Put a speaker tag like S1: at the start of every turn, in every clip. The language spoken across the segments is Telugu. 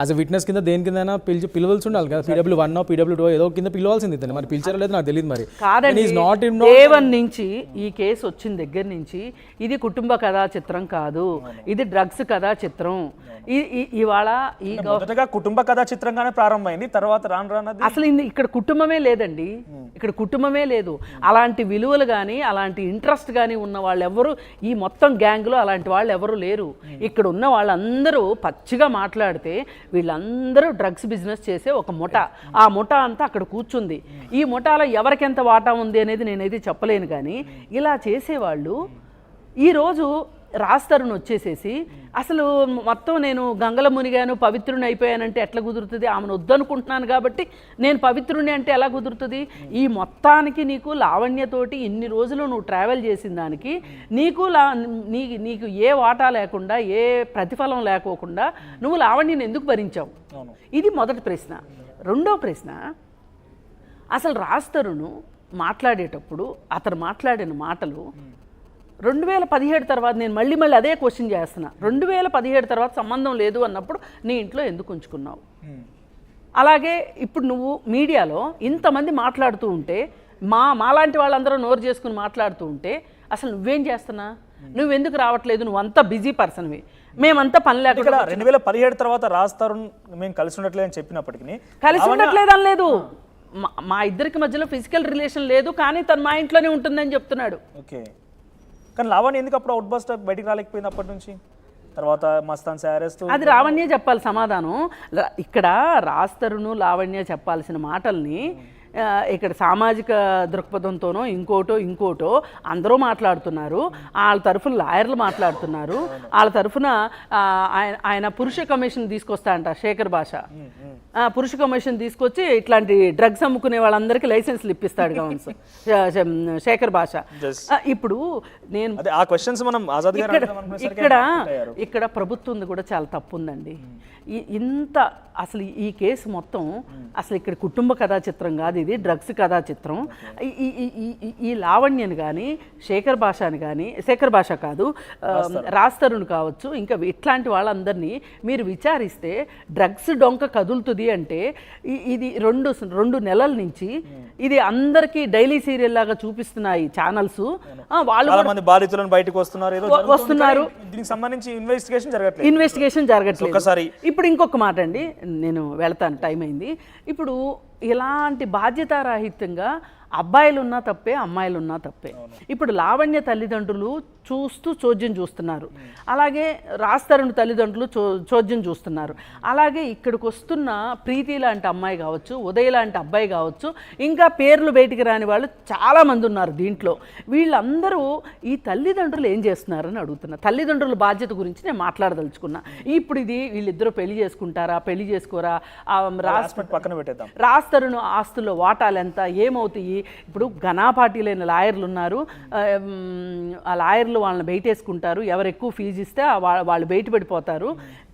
S1: యాజ్ అ విట్నెస్ కింద దేని కింద పిలవాల్సి ఉండాలి కదా, PW1 PW2 ఏదో కింద పిలవాల్సింది ఇతను, మరి పిలిచారో లేదో నాకు తెలియదు. మరి
S2: కాదండి, A1 నుంచి ఈ కేసు వచ్చిన దగ్గర నుంచి ఇది కుటుంబ కథా చిత్రం కాదు, ఇది డ్రగ్స్ కథా చిత్రం. ఇవాళ ఈ
S3: మొదటగా కుటుంబ కథా చిత్రంగానే ప్రారంభమైంది, తర్వాత రాను
S2: అసలు ఇక్కడ కుటుంబమే లేదండి, ఇక్కడ కుటుంబమే లేదు. అలాంటి విలువలు కానీ అలాంటి ఇంట్రెస్ట్ కానీ ఉన్న వాళ్ళు ఎవరు ఈ మొత్తం గ్యాంగ్లో అలాంటి వాళ్ళు ఎవరు లేరు. ఇక్కడ ఉన్న వాళ్ళందరూ పచ్చిగా మాట్లాడితే వీళ్ళందరూ డ్రగ్స్ బిజినెస్ చేసే ఒక ముఠా, ఆ ముఠా అంతా అక్కడ కూర్చుంది. ఈ ముఠాలో ఎవరికెంత వాటా ఉంది అనేది నేనైతే చెప్పలేను, కానీ ఇలా చేసేవాళ్ళు ఈరోజు రాజ్-తరుణ్ వచ్చేసేసి అసలు మొత్తం నేను గంగలో మునిగాను పవిత్రుని అయిపోయానంటే ఎట్లా కుదురుతుంది, ఆమెను వద్దనుకుంటున్నాను కాబట్టి నేను పవిత్రుని అంటే ఎలా కుదురుతుంది. ఈ మొత్తానికి నీకు లావణ్యతోటి ఇన్ని రోజులు నువ్వు ట్రావెల్ చేసిన దానికి నీకు ఏ వాటా లేకుండా ఏ ప్రతిఫలం లేకోకుండా నువ్వు లావణ్యను ఎందుకు భరించావు? ఇది మొదటి ప్రశ్న. రెండో ప్రశ్న, అసలు రాజ్-తరుణ్ మాట్లాడేటప్పుడు అతను మాట్లాడిన మాటలు 2017 తర్వాత, నేను మళ్ళీ అదే క్వశ్చన్ చేస్తున్నా, 2017 తర్వాత సంబంధం లేదు అన్నప్పుడు నీ ఇంట్లో ఎందుకు ఉంచుకున్నావు? అలాగే ఇప్పుడు నువ్వు మీడియాలో ఇంతమంది మాట్లాడుతూ ఉంటే, మాలాంటి వాళ్ళందరూ నోరు చేసుకుని మాట్లాడుతూ ఉంటే అసలు నువ్వేం చేస్తున్నా? నువ్వెందుకు రావట్లేదు? నువ్వంతా బిజీ పర్సన్వి, మేమంతా పని లేకుండా.
S3: 2017 తర్వాత రాజ్-తరుణ్ మేము కలిసి ఉండట్లేదు అని చెప్పినప్పటికీ
S2: కలిసి ఉండట్లేదు అని లేదు, మా ఇద్దరికి మధ్యలో ఫిజికల్ రిలేషన్ లేదు, కానీ తను మా ఇంట్లోనే ఉంటుందని చెప్తున్నాడు.
S3: ఓకే, కానీ లావణ్య ఎందుకు అప్పుడు అవుట్ బస్ట్ బయటికి రాలేకపోయింది అప్పటి నుంచి? తర్వాత మస్తాన్ అరెస్ట్,
S2: అది లావణ్య చెప్పాలి సమాధానం. ఇక్కడ రాజ్-తరుణ్ లావణ్య చెప్పాల్సిన మాటల్ని ఇక్కడ సామాజిక దృక్పథంతోనో ఇంకోటో అందరూ మాట్లాడుతున్నారు. వాళ్ళ తరఫున లాయర్లు మాట్లాడుతున్నారు, వాళ్ళ తరఫున ఆయన పురుష కమిషన్ తీసుకొస్తా అంట శేఖర్ భాష, పురుష కమిషన్ తీసుకొచ్చి ఇట్లాంటి డ్రగ్స్ అమ్ముకునే వాళ్ళందరికీ లైసెన్స్లు ఇప్పిస్తాడు గవర్నమెంట్ శేఖర్ భాష. ఇప్పుడు నేను ఇక్కడ ప్రభుత్వం కూడా చాలా తప్పు ఉందండి. ఇంత అసలు ఈ కేసు మొత్తం అసలు ఇక్కడ కుటుంబ కథా చిత్రం కాదు, ఇది డ్రగ్స్ కథా చిత్రం. ఈ లావణ్యని కానీ శేఖర్ భాష కాదు, రాజ్-తరుణ్ కావచ్చు, ఇంకా ఇట్లాంటి వాళ్ళందరినీ మీరు విచారిస్తే డ్రగ్స్ డొంక కదులుతుంది అంటే ఇది రెండు నెలల నుంచి ఇది అందరికీ డైలీ సీరియల్ లాగా చూపిస్తున్నాయి ఛానల్స్.
S3: వాళ్ళు బాధితులను బయటకు వస్తున్నారు, దీనికి సంబంధించి ఇన్వెస్టిగేషన్ జరగట్లేదు.
S2: ఇప్పుడు ఇంకొక మాట అండి, నేను వెళ్తాను, టైం అయింది. ఇప్పుడు ఇలాంటి బాధ్యతారాహిత్యంగా అబ్బాయిలు ఉన్నా తప్పే, అమ్మాయిలు ఉన్నా తప్పే. ఇప్పుడు లావణ్య తల్లిదండ్రులు చోద్యం చూస్తున్నారు, అలాగే రాజ్-తరుణ్ తల్లిదండ్రులు చోద్యం చూస్తున్నారు, అలాగే ఇక్కడికి వస్తున్న ప్రీతి లాంటి అమ్మాయి కావచ్చు, ఉదయ్ లాంటి అబ్బాయి కావచ్చు, ఇంకా పేర్లు బయటికి రాని వాళ్ళు చాలామంది ఉన్నారు దీంట్లో. వీళ్ళందరూ ఈ తల్లిదండ్రులు ఏం చేస్తున్నారని అడుగుతున్నారు. తల్లిదండ్రుల బాధ్యత గురించి నేను మాట్లాడదలుచుకున్నా. ఇప్పుడు ఇది వీళ్ళిద్దరూ పెళ్లి చేసుకుంటారా, పెళ్లి చేసుకోరా, రాజ్-తరుణ్ ఆస్తుల్లో వాటాలు ఎంత, ఏమవుతాయి? ఇప్పుడు ఘనాపాటీలైన లాయర్లు ఉన్నారు, ఆ లాయర్లు వాళ్ళని బయటేసుకుంటారు, ఎవరు ఎక్కువ ఫీజు ఇస్తే వాళ్ళు బయటపడిపోతారు.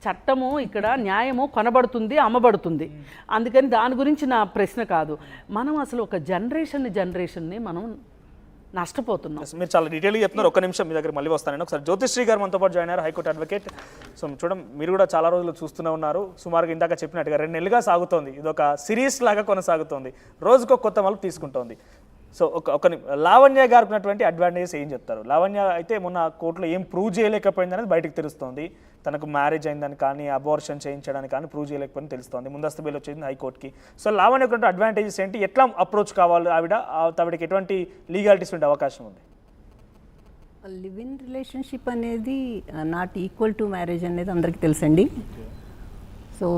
S2: చట్టము ఇక్కడ న్యాయము కొనబడుతుంది, అమ్మబడుతుంది. అందుకని దాని గురించి నా ప్రశ్న కాదు. మనం అసలు ఒక జనరేషన్ని మనం నష్టపోతున్నాం.
S3: మీరు చాలా డీటెయిల్గా చెప్తున్నారు. ఒక్క నిమిషం మీ దగ్గర మళ్ళీ వస్తాను. ఒకసారి జ్యోతిశ్రీ గారు మనతో పాటు జాయిన్ అయ్యారు, హైకోర్టు అడ్వకేట్. సో చూడండి, మీరు కూడా చాలా రోజులు చూస్తూనే ఉన్నారు. సుమారుగా ఇందాక చెప్పినట్టుగా 2 నెలలుగా సాగుతోంది, ఇది ఒక సిరీస్ లాగా కొనసాగుతోంది, రోజుకో కొత్త మలుపు తీసుకుంటోంది. సో ఒక లావణ్య గారికి ఉన్నటువంటి అడ్వాంటేజెస్ ఏం చెప్తారు? లావణ్య అయితే మొన్న కోర్టులో ఏం ప్రూవ్ చేయలేకపోయింది అనేది బయటకు తెలుస్తోంది. తనకు మ్యారేజ్ అయిందని కానీ అబార్షన్ చేయించడానికి కానీ ప్రూవ్ చేయలేకపోయింది తెలుస్తోంది. ముందస్తు బెయిల్ వచ్చింది హైకోర్టుకి. సో లావణ్యకు ఉన్నటువంటి అడ్వాంటేజెస్ ఏంటి? ఎట్లా అప్రోచ్ కావాలి ఆవిడకి ఎటువంటి లీగాలిటీస్ ఉండే అవకాశం ఉంది?
S4: లివ్ ఇన్ రిలేషన్షిప్ అనేది నాట్ ఈక్వల్ టు మ్యారేజ్ అనేది అందరికీ తెలుసండి. సో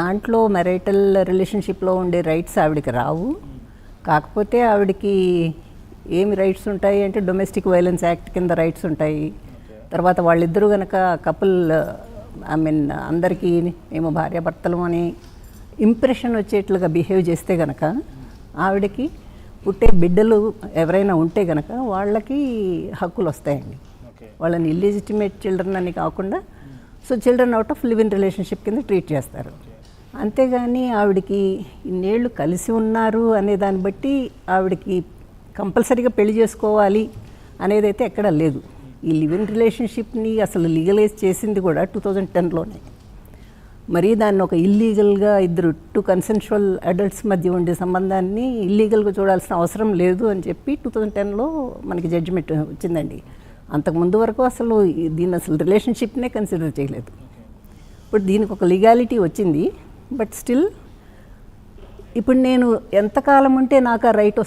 S4: దాంట్లో మ్యారిటల్ రిలేషన్షిప్లో ఉండే రైట్స్ ఆవిడకి రావు. కాకపోతే ఆవిడకి ఏమి రైట్స్ ఉంటాయి అంటే డొమెస్టిక్ వైలెన్స్ యాక్ట్ కింద రైట్స్ ఉంటాయి. తర్వాత వాళ్ళిద్దరూ కనుక కపుల్ అందరికీ మేము భార్యాభర్తలు అని ఇంప్రెషన్ వచ్చేట్లుగా బిహేవ్ చేస్తే కనుక ఆవిడకి పుట్టే బిడ్డలు ఎవరైనా ఉంటే కనుక వాళ్ళకి హక్కులు వస్తాయండి. వాళ్ళని ఇల్లిజిటిమేట్ చిల్డ్రన్ అని కాకుండా so children out of live in relationship కింద ట్రీట్ చేస్తారు. అంతేగాని ఆవిడకి ఇన్నేళ్ళు కలిసి ఉన్నారు అనే దాన్ని బట్టి ఆవిడకి కంపల్సరీగా పెళ్లి చేసుకోవాలి అనేది అయితే ఎక్కడా లేదు. ఈ లివ్ ఇన్ రిలేషన్షిప్ని అసలు లీగలైజ్ చేసింది కూడా 2010లోనే. మరీ దాన్ని ఒక ఇల్లీగల్గా ఇద్దరు 2 కన్సెన్షువల్ అడల్ట్స్ మధ్య ఉండే సంబంధాన్ని ఇల్లీగల్గా చూడాల్సిన అవసరం లేదు అని చెప్పి 2010లో మనకి జడ్జిమెంట్ వచ్చిందండి. అంతకుముందు వరకు అసలు దీన్ని అసలు రిలేషన్షిప్నే కన్సిడర్ చేయలేదు. ఇప్పుడు దీనికి ఒక లీగాలిటీ వచ్చింది. బట్ స్టిల్ ఇప్పుడు నేను ఎంతకాలం ఉంటే నాకు ఆ రైట్